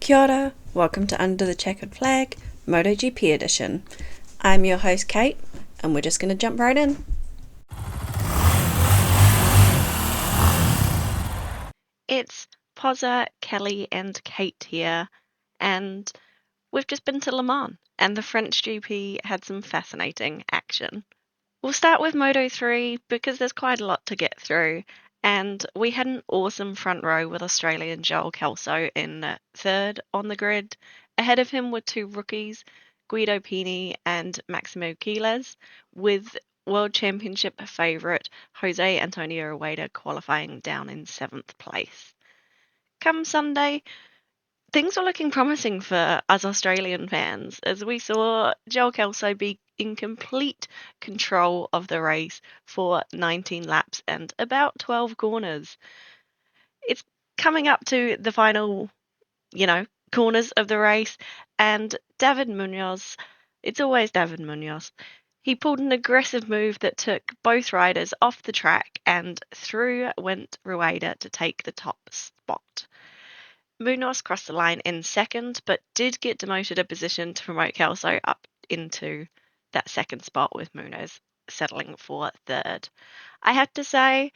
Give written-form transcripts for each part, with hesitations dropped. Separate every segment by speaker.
Speaker 1: Kia ora, welcome to Under the Checkered Flag, MotoGP edition. I'm your host Kate, and we're just going to jump right in.
Speaker 2: It's PozzA, Kelly and Kate here, and we've just been to Le Mans, and the French GP had some fascinating action. We'll start with Moto3 because there's quite a lot to get through, and we had an awesome front row with Australian Joel Kelso in third on the grid. Ahead of him were two rookies, Guido Pini and Maximo Quiles, with World Championship favourite Jose Antonio Rueda qualifying down in 7th place. Come Sunday, things were looking promising for us Australian fans as we saw Joel Kelso be in complete control of the race for 19 laps and about 12 corners. It's coming up to the final, corners of the race, and David Munoz, it's always David Munoz. He pulled an aggressive move that took both riders off the track, and through went Rueda to take the top spot. Munoz crossed the line in second, but did get demoted a position to promote Kelso up into that second spot, with Munoz settling for third. I have to say,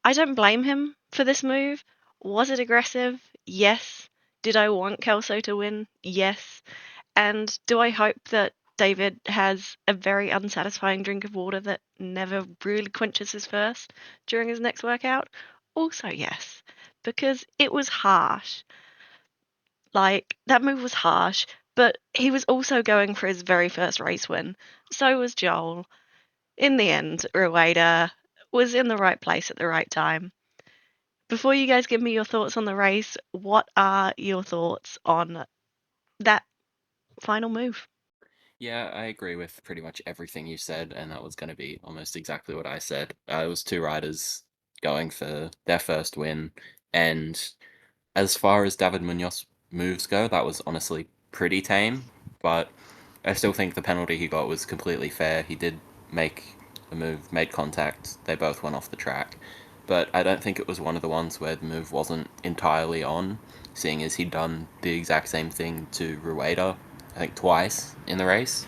Speaker 2: I don't blame him for this move. Was it aggressive? Yes. Did I want Kelso to win? Yes. And do I hope that David has a very unsatisfying drink of water that never really quenches his thirst during his next workout? Also, yes, because it was harsh. Like, that move was harsh, but he was also going for his very first race win. So was Joel. In the end, Rueda was in the right place at the right time. Before you guys give me your thoughts on the race, what are your thoughts on that final move?
Speaker 3: Yeah, I agree with pretty much everything you said, and that was going to be almost exactly what I said. It was two riders going for their first win, and as far as David Munoz moves go, that was honestly pretty tame, but I still think the penalty he got was completely fair. He did make a move, made contact, they both went off the track, but I don't think it was one of the ones where the move wasn't entirely on, seeing as he'd done the exact same thing to Rueda, I think twice in the race,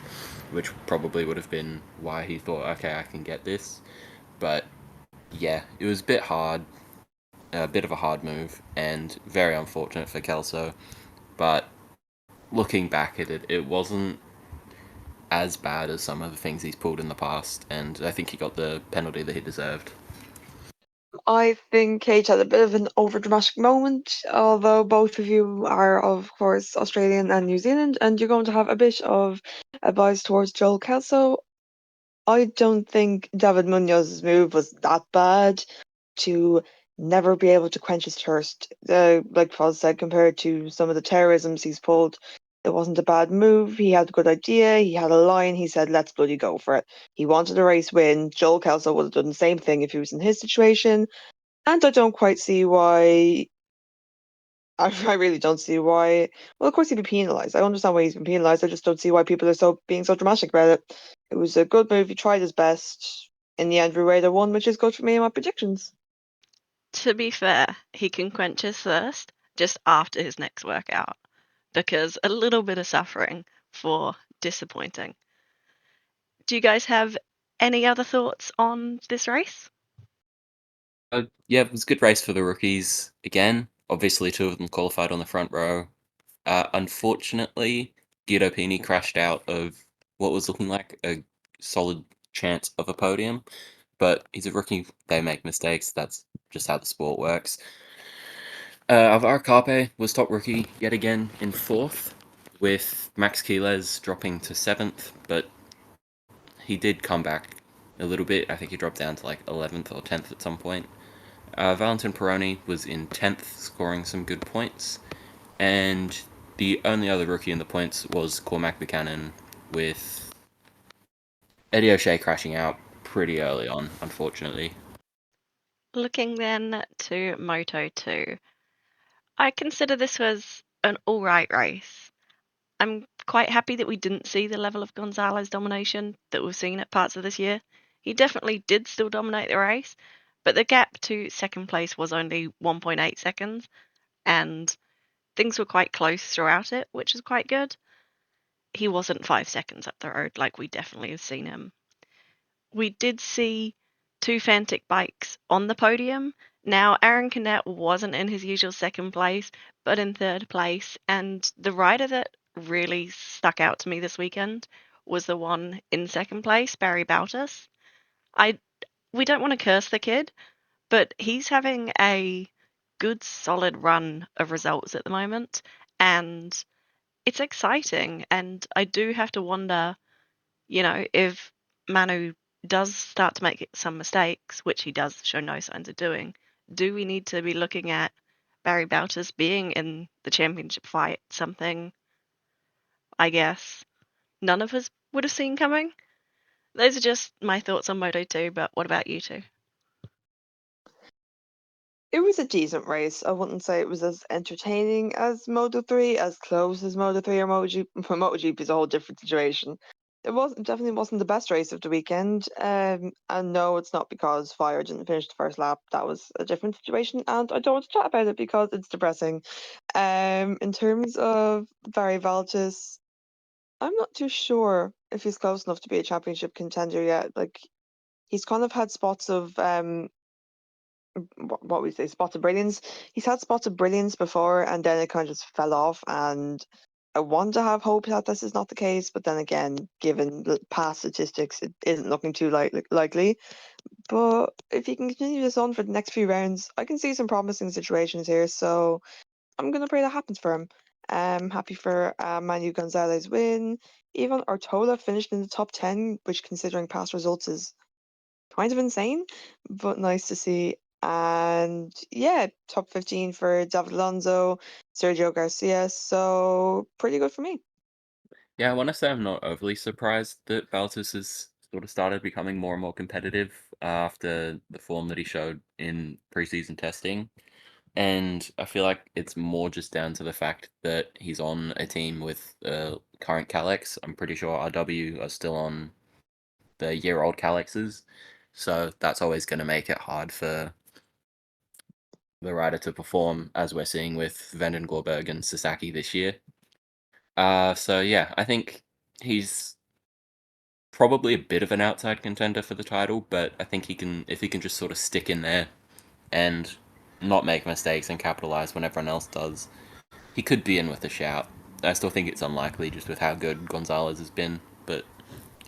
Speaker 3: which probably would have been why he thought, okay, I can get this. But yeah, it was a bit of a hard move, and very unfortunate for Kelso. But looking back at it, it wasn't as bad as some of the things he's pulled in the past, and I think he got the penalty that he deserved.
Speaker 4: I think Kate had a bit of an overdramatic moment, although both of you are, of course, Australian and New Zealand, and you're going to have a bit of a bias towards Joel Kelso. I don't think David Munoz's move was that bad to never be able to quench his thirst. Like Foz said, compared to some of the terrorisms he's pulled, it wasn't a bad move. He had a good idea. He had a line. He said, let's bloody go for it. He wanted a race win. Joel Kelso would have done the same thing if he was in his situation. And I don't quite see why. I really don't see why. Well, of course he'd be penalised. I understand why he's been penalised. I just don't see why people are being so dramatic about it. It was a good move. He tried his best. In the end, Rueda won, which is good for me and my predictions.
Speaker 2: To be fair, he can quench his thirst just after his next workout, because a little bit of suffering for disappointing. Do you guys have any other thoughts on this race?
Speaker 3: Yeah, it was a good race for the rookies. Again, obviously, two of them qualified on the front row. Unfortunately, Guido Pini crashed out of what was looking like a solid chance of a podium, but he's a rookie. They make mistakes. That's just how the sport works. Alvaro Carpe was top rookie yet again in fourth, with Max Quiles dropping to seventh, but he did come back a little bit. I think he dropped down to like 11th or 10th at some point. Valentin Peroni was in 10th, scoring some good points. And the only other rookie in the points was Cormac Buchanan, with Eddie O'Shea crashing out pretty early on, unfortunately.
Speaker 2: Looking then to Moto2, I consider this was an alright race. I'm quite happy that we didn't see the level of Gonzalez domination that we've seen at parts of this year. He definitely did still dominate the race, but the gap to second place was only 1.8 seconds, and things were quite close throughout it, which is quite good. He wasn't 5 seconds up the road like we definitely have seen him. We did see 2 Fantic bikes on the podium. Now, Aaron Canet wasn't in his usual second place, but in third place. And the rider that really stuck out to me this weekend was the one in second place, Barry Bautis. We don't want to curse the kid, but he's having a good, solid run of results at the moment. And it's exciting. And I do have to wonder, if Manu does start to make some mistakes, which he does show no signs of doing, do we need to be looking at Barry Bautis being in the championship fight? Something, I guess, none of us would have seen coming. Those are just my thoughts on Moto2, but what about you two?
Speaker 4: It was a decent race. I wouldn't say it was as entertaining as Moto3, as close as Moto3 or MotoGP. MotoGP is a whole different situation. Definitely wasn't the best race of the weekend. And no, it's not because Fire didn't finish the first lap. That was a different situation, and I don't want to chat about it because it's depressing. In terms of Barry Valtis, I'm not too sure if he's close enough to be a championship contender yet. Like, he's kind of had spots of what we say, spots of brilliance. He's had spots of brilliance before, and then it kind of just fell off. And I want to have hope that this is not the case, but then again, given the past statistics, it isn't looking too likely. But if he can continue this on for the next few rounds, I can see some promising situations here. So I'm gonna pray that happens for him. Happy for Manu Gonzalez win. Ivan Artola finished in the top 10, which considering past results is kind of insane, but nice to see. And yeah, top 15 for David Alonso, Sergio Garcia. So pretty good for me.
Speaker 3: Yeah, I want to say I'm not overly surprised that Baltus has sort of started becoming more and more competitive after the form that he showed in preseason testing. And I feel like it's more just down to the fact that he's on a team with current Calex. I'm pretty sure RW are still on the year-old Calexes. So that's always going to make it hard for the rider to perform, as we're seeing with Vanden Gorberg and Sasaki this year. So yeah, I think he's probably a bit of an outside contender for the title, but I think if he can just sort of stick in there and not make mistakes and capitalize when everyone else does, he could be in with a shout. I still think it's unlikely just with how good Gonzalez has been, but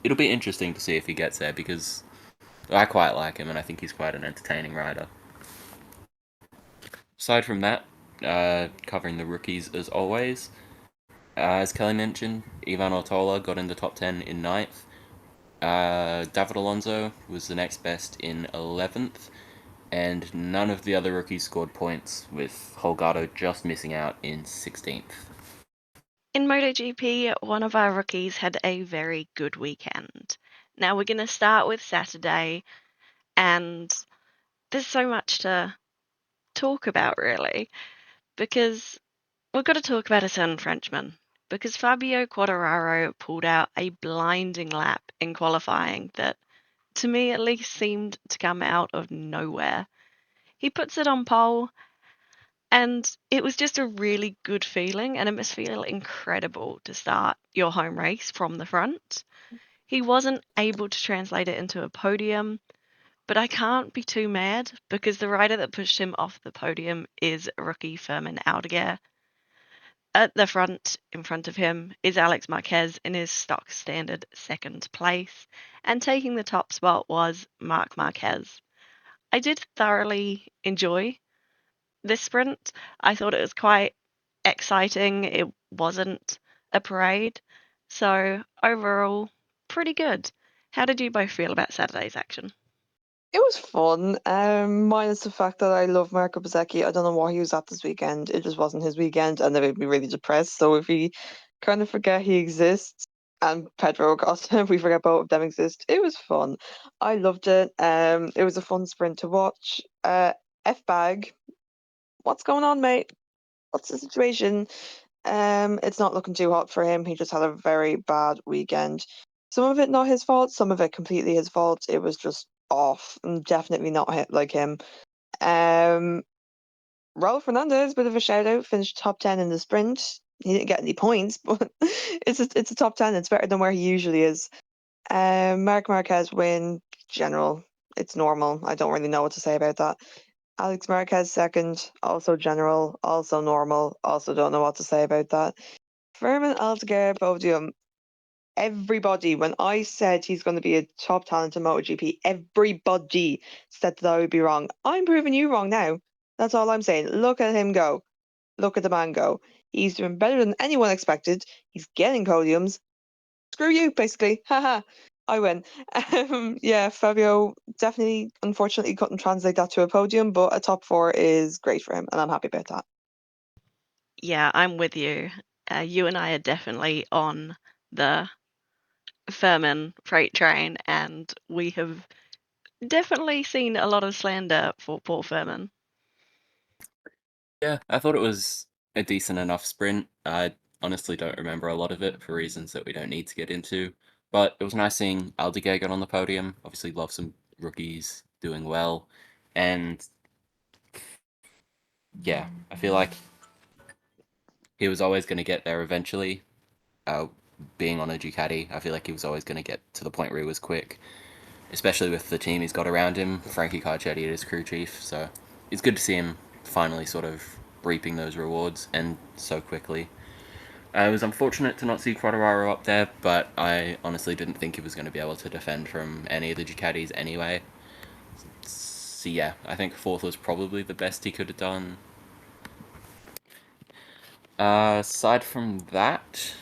Speaker 3: it'll be interesting to see if he gets there because I quite like him and I think he's quite an entertaining rider. Aside from that, covering the rookies as always, as Kelly mentioned, Ivan Ortola got in the top 10 in 9th. David Alonso was the next best in 11th, and none of the other rookies scored points, with Holgado just missing out in 16th.
Speaker 2: In MotoGP, one of our rookies had a very good weekend. Now we're going to start with Saturday, and there's so much to talk about, really, because we've got to talk about a certain Frenchman. Because Fabio Quartararo pulled out a blinding lap in qualifying that, to me at least, seemed to come out of nowhere. He puts it on pole, and it was just a really good feeling, and it must feel incredible to start your home race from the front. He wasn't able to translate it into a podium, but I can't be too mad because the rider that pushed him off the podium is rookie Firmin Aldeguer. At the front, in front of him, is Alex Marquez in his stock standard second place, and taking the top spot was Marc Marquez. I did thoroughly enjoy this sprint. I thought it was quite exciting. It wasn't a parade. So overall, pretty good. How did you both feel about Saturday's action?
Speaker 4: It was fun, minus the fact that I love Marco Bezzecchi. I don't know what he was at this weekend. It just wasn't his weekend, and it made me really depressed. So if we kind of forget he exists, and Pedro Acosta, if we forget both of them exist, it was fun. I loved it. It was a fun sprint to watch. F-Bag, what's going on, mate? What's the situation? It's not looking too hot for him. He just had a very bad weekend. Some of it not his fault, some of it completely his fault. It was just off and definitely not hit like him. Um, Raul Fernandez, bit of a shout out, finished top 10 in the sprint. He didn't get any points, but it's a top 10. It's better than where he usually is. Marc Marquez win, general. It's normal. I don't really know what to say about that. Alex Marquez second, also general, also normal. Also don't know what to say about that. Fermin Aldeguer podium. Everybody, when I said he's going to be a top talent in MotoGP, everybody said that I would be wrong. I'm proving you wrong now. That's all I'm saying. Look at him go. Look at the man go. He's doing better than anyone expected. He's getting podiums. Screw you, basically. Haha. I win. Yeah, Fabio definitely, unfortunately, couldn't translate that to a podium, but a top 4 is great for him, and I'm happy about that.
Speaker 2: Yeah, I'm with you. You and I are definitely on the Furman freight train, and we have definitely seen a lot of slander for poor Furman.
Speaker 3: Yeah, I thought it was a decent enough sprint. I honestly don't remember a lot of it for reasons that we don't need to get into. But it was nice seeing Aldeguer get on the podium. Obviously, love some rookies doing well. And yeah, I feel like he was always going to get there eventually. Being on a Ducati, I feel like he was always going to get to the point where he was quick, especially with the team he's got around him. Frankie Carcetti is crew chief, so it's good to see him finally sort of reaping those rewards and so quickly. It was unfortunate to not see Quartararo up there, but I honestly didn't think he was going to be able to defend from any of the Ducatis anyway. So yeah, I think fourth was probably the best he could have done. Aside from that,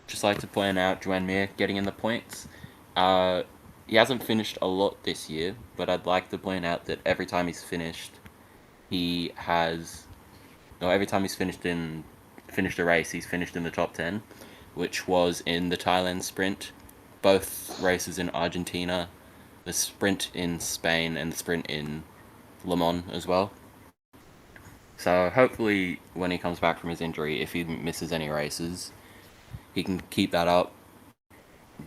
Speaker 3: just like to point out Joan Mir getting in the points. He hasn't finished a lot this year, but I'd like to point out that every time he's finished, he has, no, every time he's finished a race, he's finished in the top 10, which was in the Thailand sprint, both races in Argentina, the sprint in Spain, and the sprint in Le Mans as well. So hopefully, when he comes back from his injury, if he misses any races, he can keep that up,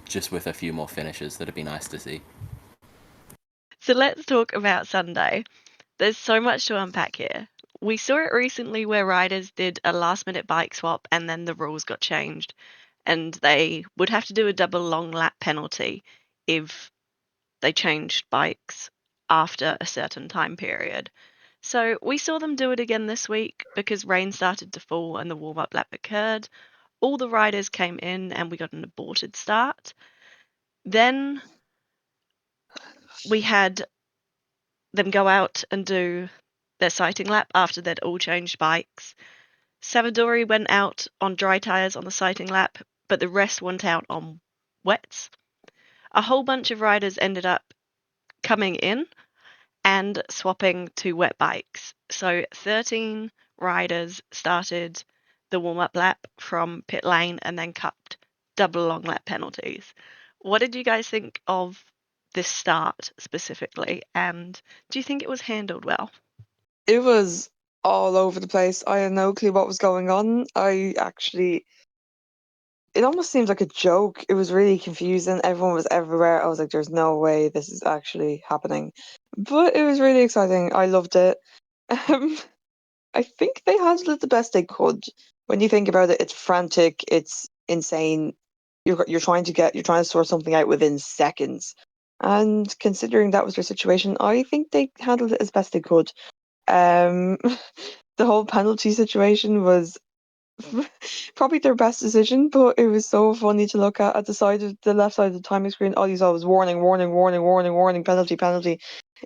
Speaker 3: just with a few more finishes. That'd be nice to see.
Speaker 2: So let's talk about Sunday. There's so much to unpack here. We saw it recently where riders did a last minute bike swap and then the rules got changed, and they would have to do a double long lap penalty if they changed bikes after a certain time period. So we saw them do it again this week because rain started to fall and the warm up lap occurred. All the riders came in and we got an aborted start. Then we had them go out and do their sighting lap after they'd all changed bikes. Savadori went out on dry tyres on the sighting lap, but the rest went out on wets. A whole bunch of riders ended up coming in and swapping to wet bikes. So 13 riders started the warm-up lap from pit lane and then cupped double long lap penalties. What did you guys think of this start specifically, and do you think it was handled well?
Speaker 4: It was all over the place. I had no clue what was going on. It almost seemed like a joke. It was really confusing. Everyone was everywhere. I was like, there's no way this is actually happening. But it was really exciting. I loved it. I think they handled it the best they could. When you think about it, it's frantic, it's insane. You're trying to sort something out within seconds. And considering that was their situation, I think they handled it as best they could. Um, the whole penalty situation was probably their best decision, but it was so funny to look at the left side of the timing screen. All you saw was warning, warning, warning, warning, warning, penalty, penalty.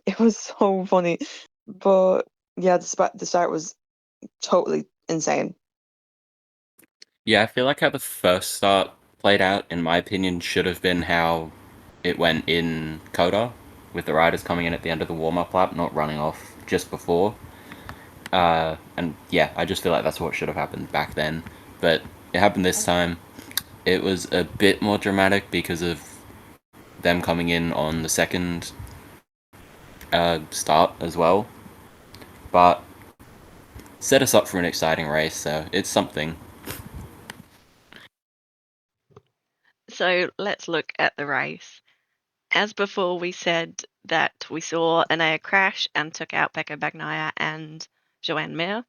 Speaker 4: It was so funny. But yeah, the start was totally insane.
Speaker 3: Yeah, I feel like how the first start played out, in my opinion, should have been how it went in Coda, with the riders coming in at the end of the warm-up lap, not running off just before. And yeah, I just feel like that's what should have happened back then. But it happened this time. It was a bit more dramatic because of them coming in on the second start as well. But set us up for an exciting race, so it's something.
Speaker 2: So let's look at the race. As before, we said that we saw Anaya crash and took out Pecco Bagnaia and Joan Mir.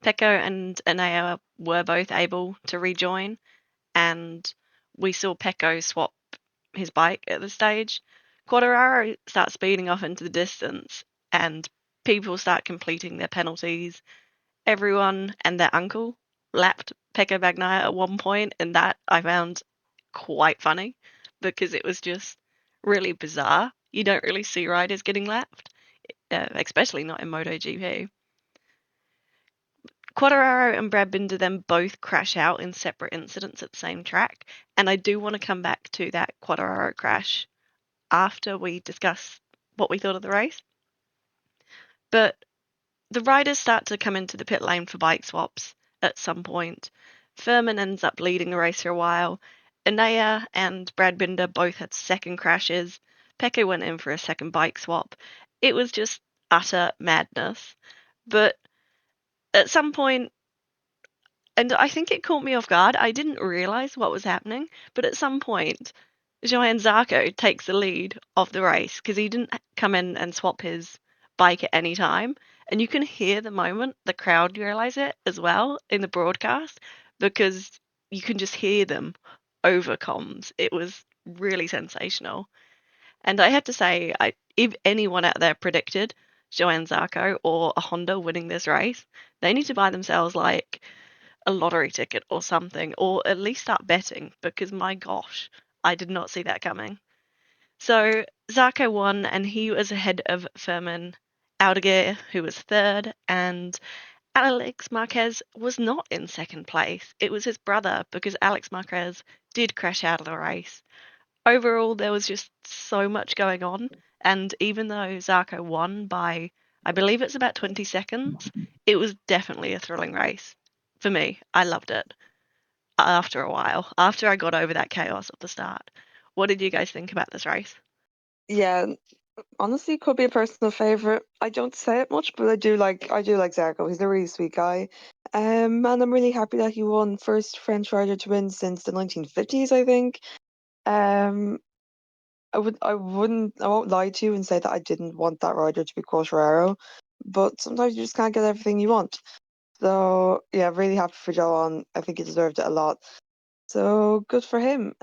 Speaker 2: Pecco and Anaya were both able to rejoin, and we saw Pecco swap his bike at the stage. Quartararo starts speeding off into the distance, and people start completing their penalties. Everyone and their uncle lapped Pecco Bagnaia at one point, and that I found quite funny because it was just really bizarre. You don't really see riders getting lapped, especially not in MotoGP. Quartararo and Brad Binder then both crash out in separate incidents at the same track, and I do want to come back to that Quartararo crash after we discuss what we thought of the race. But the riders start to come into the pit lane for bike swaps at some point. Furman ends up leading the race for a while. Anaya and Brad Binder both had second crashes. Pecco went in for a second bike swap. It was just utter madness. But at some point, and I think it caught me off guard, I didn't realise what was happening, but at some point, Johann Zarco takes the lead of the race because he didn't come in and swap his bike at any time. And you can hear the moment the crowd realise it as well in the broadcast because you can just hear them over comms. It was really sensational. And I have to say, if anyone out there predicted Johann Zarco or a Honda winning this race, they need to buy themselves like a lottery ticket or something, or at least start betting because my gosh, I did not see that coming. So Zarco won, and he was ahead of Furman Aldeguer, who was third, and Alex Marquez was not in second place. It was his brother because Alex Marquez did crash out of the race. Overall, there was just so much going on, and even though Zarco won by, I believe it's about 20 seconds, it was definitely a thrilling race. For me, I loved it after a while, after I got over that chaos at the start. What did you guys think about this race?
Speaker 4: Yeah, honestly, could be a personal favorite. I don't say it much, but I do like Zarco. He's a really sweet guy. And I'm really happy that he won first French rider to win since the 1950s, I think. Um, I won't lie to you and say that I didn't want that rider to be Quartararo, but sometimes you just can't get everything you want. So yeah, really happy for Joan. I think he deserved it a lot. So good for him.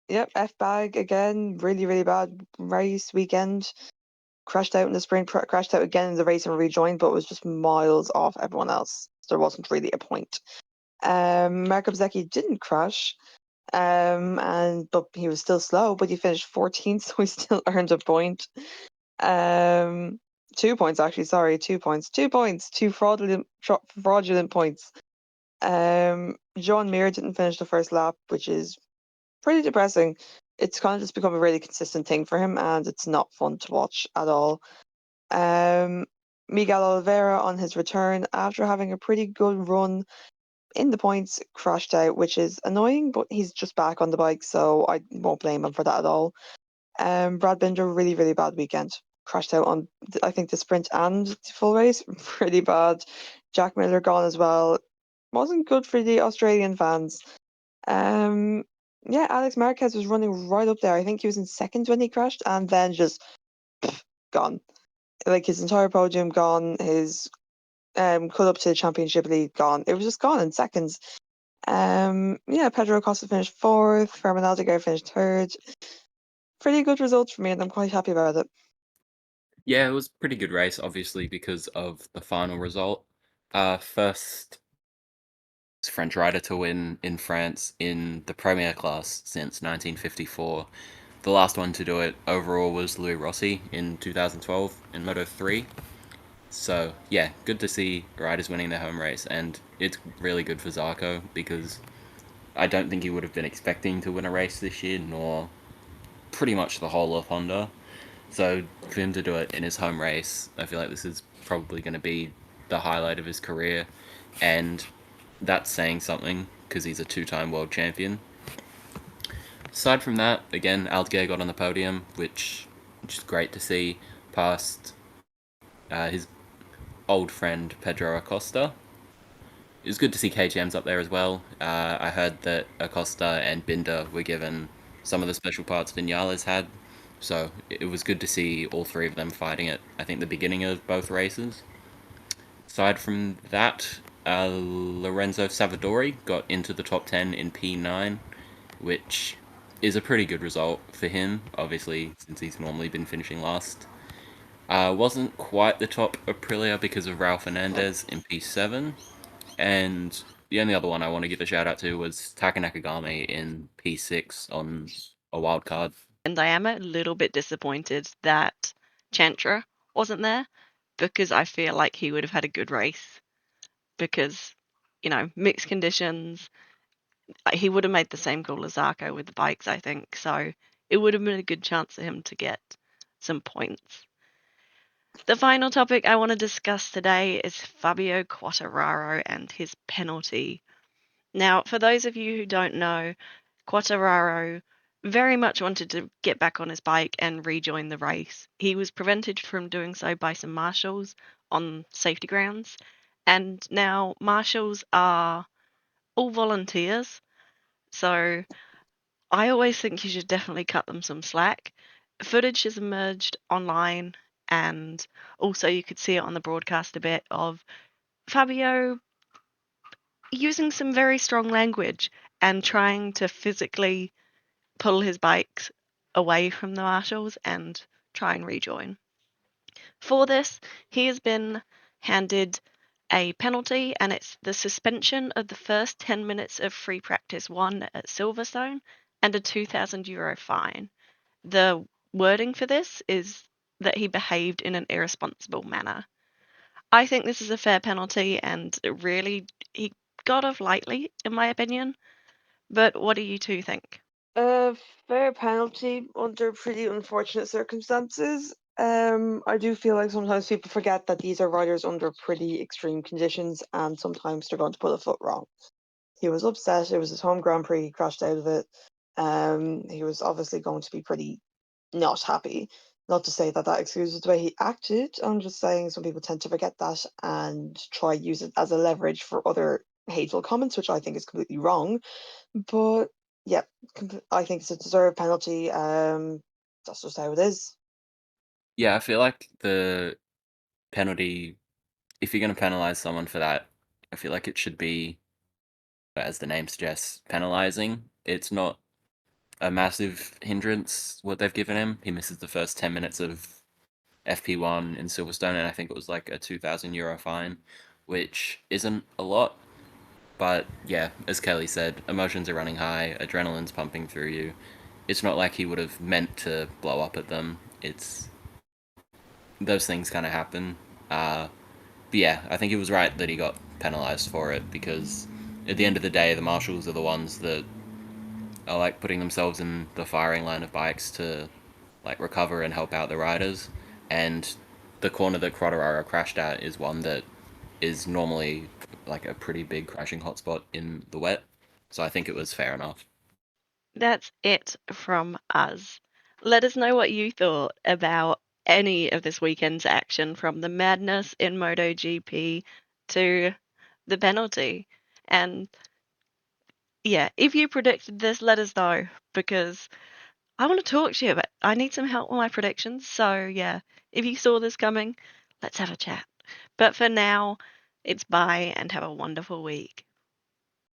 Speaker 4: Yep, F bag again. Really, really bad race weekend. Crashed out in the sprint, crashed out again in the race and rejoined, but was just miles off everyone else. So there wasn't really a point. Marco Bezzecchi didn't crash, but he was still slow, but he finished 14th, so he still earned a point. 2 points actually. Sorry, 2 points. 2 points. Two fraudulent points. John Mir didn't finish the first lap, which is pretty depressing. It's kind of just become a really consistent thing for him, and it's not fun to watch at all. Miguel Oliveira on his return after having a pretty good run in the points crashed out, which is annoying, but he's just back on the bike, so I won't blame him for that at all. Brad Binder, really, really bad weekend. Crashed out on, I think, the sprint and the full race. Pretty bad. Jack Miller gone as well. Wasn't good for the Australian fans. Yeah, Alex Marquez was running right up there. I think he was in second when he crashed, and then just gone. Like his entire podium gone. His cut up to the championship lead gone. It was just gone in seconds. Yeah, Pedro Acosta finished fourth. Fermin Aldeguer finished third. Pretty good results for me, and I'm quite happy about it.
Speaker 3: Yeah, it was a pretty good race, obviously, because of the final result. First French rider to win in France in the Premier class since 1954. The last one to do it overall was Louis Rossi in 2012 in Moto3. So, yeah, good to see riders winning their home race, and it's really good for Zarco because I don't think he would have been expecting to win a race this year, nor pretty much the whole of Honda. So for him to do it in his home race, I feel like this is probably going to be the highlight of his career, and that's saying something because he's a two-time world champion. Aside from that, again, Aldeguer got on the podium, which is great to see, past his old friend Pedro Acosta. It was good to see KTM's up there as well. I heard that Acosta and Binder were given some of the special parts Vinales had, So it was good to see all three of them fighting at, I think, the beginning of both races. Aside from that, Lorenzo Savadori got into the top 10 in P9, which is a pretty good result for him, obviously, since he's normally been finishing last. Wasn't quite the top Aprilia because of Raul Fernandez in P7, and the only other one I want to give a shout out to was Taka Nakagami in P6 on a wild card.
Speaker 2: And I am a little bit disappointed that Chantra wasn't there, because I feel like he would have had a good race. Because, mixed conditions, he would have made the same goal as Zarco with the bikes, I think. So it would have been a good chance for him to get some points. The final topic I want to discuss today is Fabio Quartararo and his penalty. Now, for those of you who don't know, Quartararo very much wanted to get back on his bike and rejoin the race. He was prevented from doing so by some marshals on safety grounds, and now marshals are all volunteers, so I always think you should definitely cut them some slack. Footage has emerged online, and also you could see it on the broadcast a bit of Fabio using some very strong language and trying to physically pull his bikes away from the marshals and try and rejoin. For this, he has been handed a penalty, and it's the suspension of the first 10 minutes of free practice 1 at Silverstone and a €2,000 fine. The wording for this is that he behaved in an irresponsible manner. I think this is a fair penalty, and really, he got off lightly, in my opinion. But what do you two think?
Speaker 4: A fair penalty under pretty unfortunate circumstances. I do feel like sometimes people forget that these are riders under pretty extreme conditions, and sometimes they're going to put a foot wrong. He was upset. It was his home Grand Prix. He crashed out of it. He was obviously going to be pretty not happy. Not to say that that excuses the way he acted. I'm just saying some people tend to forget that and try use it as a leverage for other hateful comments, which I think is completely wrong. But yeah, I think it's a deserved penalty. That's just how it is.
Speaker 3: Yeah, I feel like the penalty, if you're going to penalize someone for that, I feel like it should be, as the name suggests, penalizing. It's not a massive hindrance what they've given him. He misses the first 10 minutes of FP1 in Silverstone, and I think it was like a €2,000 fine, which isn't a lot. But yeah, as Kelly said, emotions are running high, adrenaline's pumping through you. It's not like he would have meant to blow up at them. It's those things kind of happen. But yeah, I think he was right that he got penalized for it, because at the end of the day, the marshals are the ones that are like putting themselves in the firing line of bikes to like recover and help out the riders. And the corner that Quartararo crashed at is one that is normally like a pretty big crashing hotspot in the wet. So I think it was fair enough.
Speaker 2: That's it from us. Let us know what you thought about any of this weekend's action, from the madness in MotoGP to the penalty. And yeah, if you predicted this, let us know, because I want to talk to you, but I need some help with my predictions. So yeah, if you saw this coming, let's have a chat. But for now, it's bye and have a wonderful week.